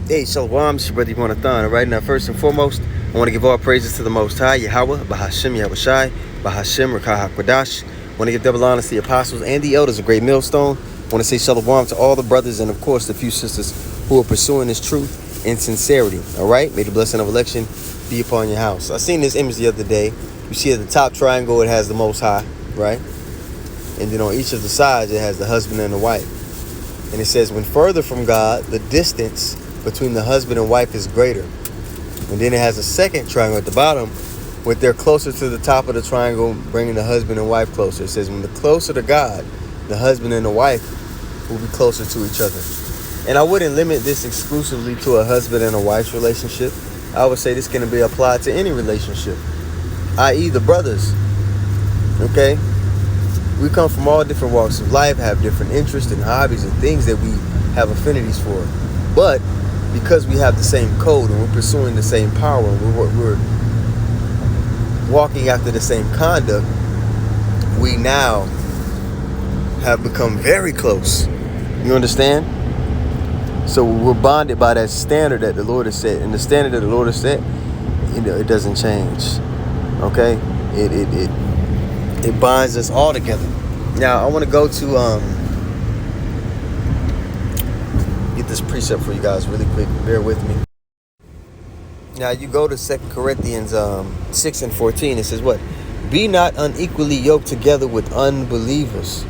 Hey, Shalom, it's your brother Yvonathan. All right, now first and foremost, I want to give all praises to the Most High, Yahweh, Bahashem Yahushai, Bahashem Rakah HaKodash. I want to give double honor to the apostles and the elders of Great Millstone. I want to say Shalom to all the brothers and, of course, the few sisters who are pursuing this truth in sincerity. All right, may the blessing of election be upon your house. I seen this image the other day. You see at the top triangle, it has the Most High, right? And then on each of the sides, it has the husband and the wife. And it says, when further from God, the distance between the husband and wife is greater. And then it has a second triangle at the bottom, where they're closer to the top of the triangle, bringing the husband and wife closer. It says, when the closer to God, the husband and the wife will be closer to each other. And I wouldn't limit this exclusively to a husband and a wife's relationship. I would say this can be applied to any relationship, i.e. the brothers. Okay? We come from all different walks of life, have different interests and hobbies and things that we have affinities for. But because we have the same code and we're pursuing the same power and we're walking after the same conduct, we now have become very close. You understand? So we're bonded by that standard that the Lord has set. And the standard that the Lord has set, it doesn't change. Okay? It binds us all together. Now, I want to go to get this precept for you guys really quick. Bear with me. Now, you go to 2 Corinthians 6 and 14. It says what? Be not unequally yoked together with unbelievers.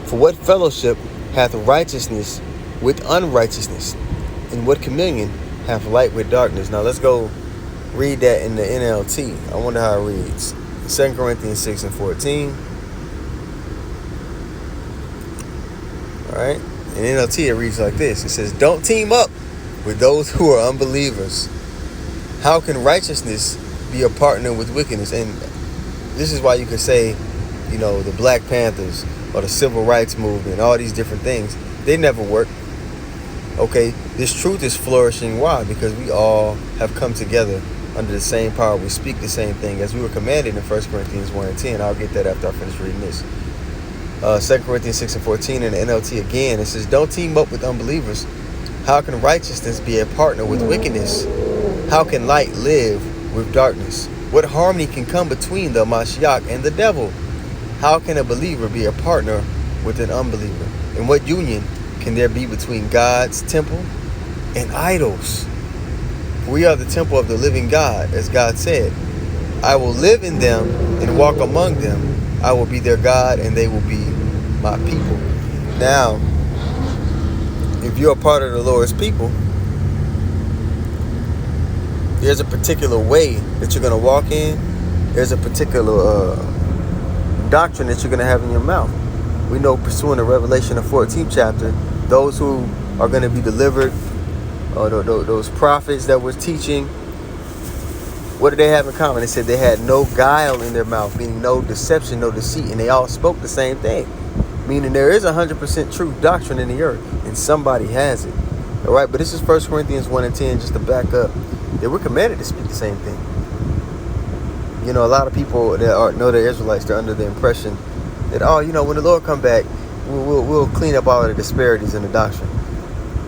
For what fellowship hath righteousness with unrighteousness? And what communion hath light with darkness? Now, let's go read that in the NLT. I wonder how it reads. 2 Corinthians 6 and 14. Alright. In NLT it reads like this. It says, don't team up with those who are unbelievers. How can righteousness be a partner with wickedness? And this is why you could say, the Black Panthers or the Civil Rights Movement, all these different things, they never work. Okay, this truth is flourishing. Why? Because we all have come together under the same power. We speak the same thing as we were commanded in 1 Corinthians 1 and 10. I'll get that after I finish reading this. 2 Corinthians 6 and 14 in the NLT again. It says, don't team up with unbelievers. How can righteousness be a partner with wickedness? How can light live with darkness? What harmony can come between the Mashiach and the devil? How can a believer be a partner with an unbeliever? And what union can there be between God's temple and idols? We are the temple of the living God, as God said. I will live in them and walk among them. I will be their God and they will be my people. Now, if you're a part of the Lord's people, there's a particular way that you're going to walk in. There's a particular doctrine that you're going to have in your mouth. We know, pursuing the Revelation, the 14th chapter, those who are going to be delivered, those prophets that were teaching, what did they have in common? They said they had no guile in their mouth, meaning no deception, no deceit, and they all spoke the same thing, meaning there is 100% truth doctrine in the earth, and somebody has it. All right, but this is 1 Corinthians 1 and 10, just to back up, that we're commanded to speak the same thing. A lot of people that know they're Israelites, they're under the impression that, when the Lord come back, we'll clean up all of the disparities in the doctrine.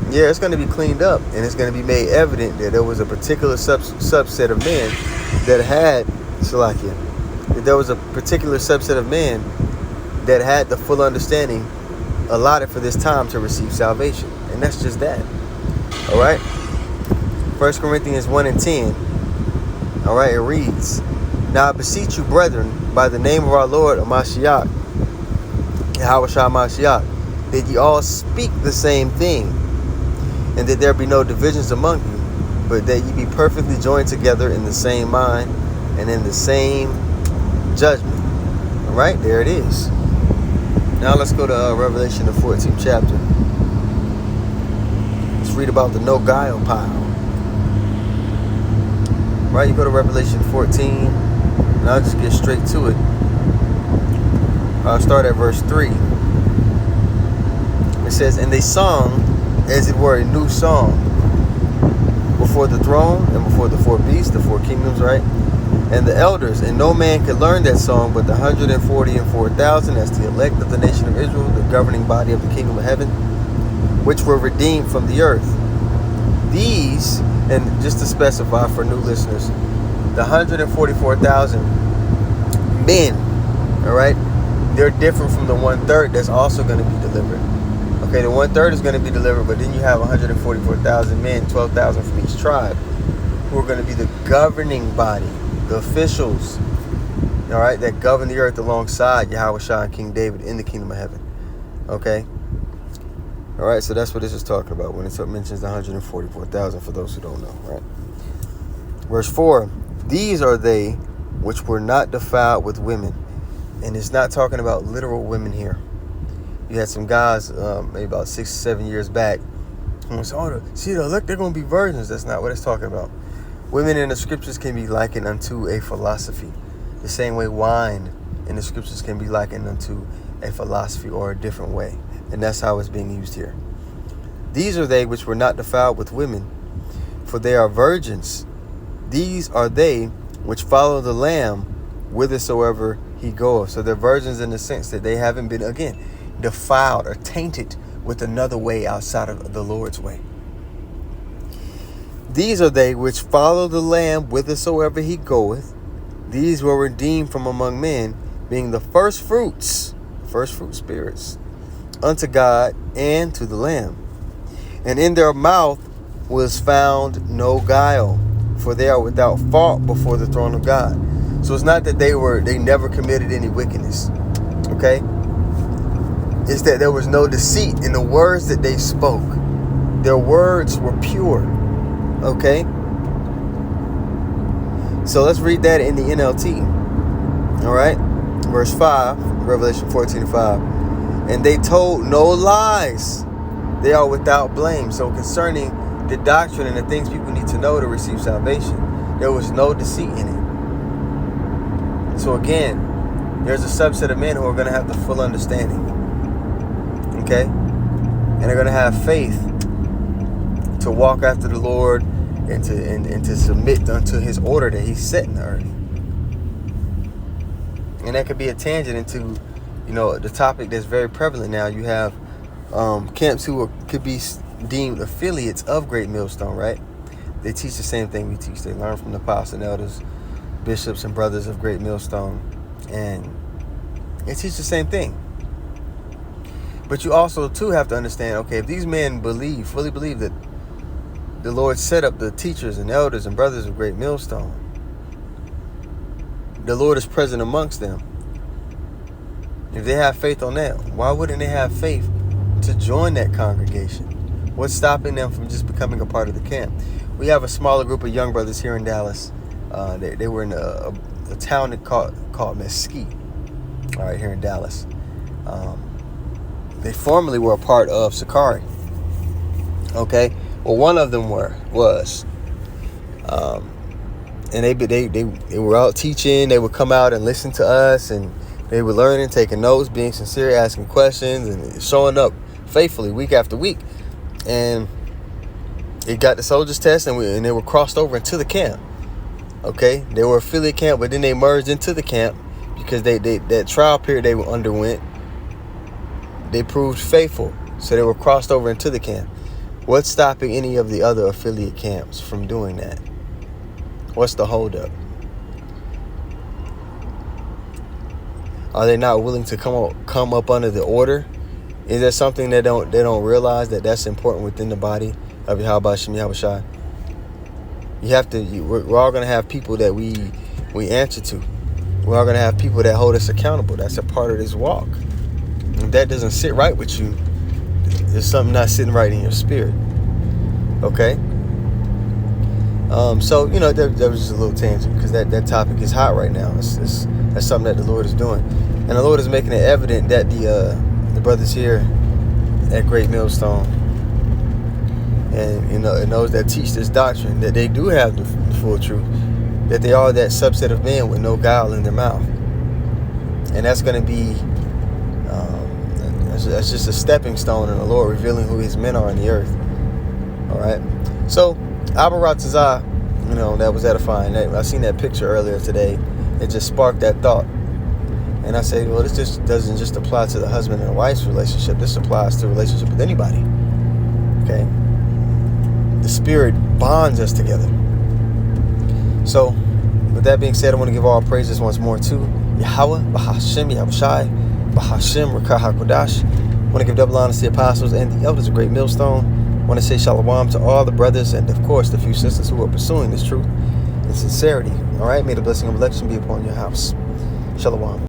Yeah, it's going to be cleaned up, and it's going to be made evident that there was a particular subset of men that had Shalakia. That there was a particular subset of men that had the full understanding allotted for this time to receive salvation. And that's just that. All right? 1 Corinthians 1 and 10. All right, it reads, now I beseech you, brethren, by the name of our Lord Mashiach, Yahushua Mashiach, that ye all speak the same thing, and that there be no divisions among you, but that ye be perfectly joined together in the same mind and in the same judgment. All right, there it is. Now let's go to Revelation, the 14th chapter. Let's read about the no guile pile. Right, you go to Revelation 14, and I'll just get straight to it. I'll start at verse 3. It says, and they sung, as it were, a new song before the throne and before the four beasts, the four kingdoms, right? And the elders, and no man could learn that song but the 144,000, that's the elect of the nation of Israel, the governing body of the kingdom of heaven, which were redeemed from the earth. These, and just to specify for new listeners, the 144,000 men, all right, they're different from the 1/3 that's also going to be delivered. Okay, the 1/3 is going to be delivered, but then you have 144,000 men, 12,000 from each tribe, who are going to be the governing body, the officials, all right, that govern the earth alongside Yahweh Shah and King David in the kingdom of heaven. Okay? All right, so that's what this is talking about when it mentions the 144,000 for those who don't know, right? Verse 4, these are they which were not defiled with women. And it's not talking about literal women here. You had some guys, maybe about 6 or 7 years back, who was, look, they're going to be virgins. That's not what it's talking about. Women in the scriptures can be likened unto a philosophy. The same way wine in the scriptures can be likened unto a philosophy or a different way. And that's how it's being used here. These are they which were not defiled with women, for they are virgins. These are they which follow the Lamb whithersoever he goeth. So they're virgins in the sense that they haven't been, again, defiled or tainted with another way outside of the Lord's way. These are they which follow the Lamb whithersoever he goeth. These were redeemed from among men, being the first fruit spirits, unto God and to the Lamb. And in their mouth was found no guile, for they are without fault before the throne of God. So it's not that they never committed any wickedness. Okay? It's that there was no deceit in the words that they spoke. Their words were pure. Okay? So let's read that in the NLT. All right? Verse 5, Revelation 14:5. And they told no lies. They are without blame. So concerning the doctrine and the things people need to know to receive salvation, there was no deceit in it. So again, there's a subset of men who are going to have the full understanding. Okay? And they're going to have faith to walk after the Lord and to submit unto his order that he's set in the earth. And that could be a tangent into, the topic that's very prevalent now. You have camps who could be deemed affiliates of Great Millstone, right? They teach the same thing we teach. They learn from the apostles and elders, bishops and brothers of Great Millstone, and they teach the same thing. But you also too have to understand, okay, if these men fully believe that the Lord set up the teachers and elders and brothers of Great Millstone, the Lord is present amongst them. If they have faith on that, why wouldn't they have faith to join that congregation? What's stopping them from just becoming a part of the camp? We have a smaller group of young brothers here in Dallas. They were in a town called Mesquite, all right, here in Dallas. They formerly were a part of Sakari. Okay, well, one of them was, and they were out teaching. They would come out and listen to us, and they were learning, taking notes, being sincere, asking questions, and showing up faithfully week after week. And it got the soldiers test, and they were crossed over into the camp. Okay, they were affiliate camp, but then they merged into the camp because that trial period they underwent, they proved faithful, so they were crossed over into the camp. What's stopping any of the other affiliate camps from doing that? What's the holdup? Are they not willing to come up under the order? Is there something they don't realize that's important within the body of Yahweh Shem Yahweh Shai? We're all going to have people that we answer to. We're all going to have people that hold us accountable. That's a part of this walk. If that doesn't sit right with you, there's something not sitting right in your spirit. Okay? So, that was just a little tangent because that topic is hot right now. That's something that the Lord is doing. And the Lord is making it evident that the brothers here at Great Millstone and those that teach this doctrine, that they do have the full truth, that they are that subset of men with no guile in their mouth. And that's going to be that's just a stepping stone in the Lord revealing who his men are in the earth. All right. So Abba Ratazah, that was edifying. I seen that picture earlier today. It just sparked that thought. And I say, well, this just doesn't just apply to the husband and wife's relationship. This applies to a relationship with anybody. Okay? The Spirit bonds us together. So, with that being said, I want to give all praises once more to Yahweh, Bahashem, Yahushai, Bahashem, Rakah HaKodash. I want to give double honor to the apostles and the elders of Great Millstone. I want to say shalom to all the brothers and, of course, the few sisters who are pursuing this truth and sincerity. All right, may the blessing of election be upon your house. Shalom.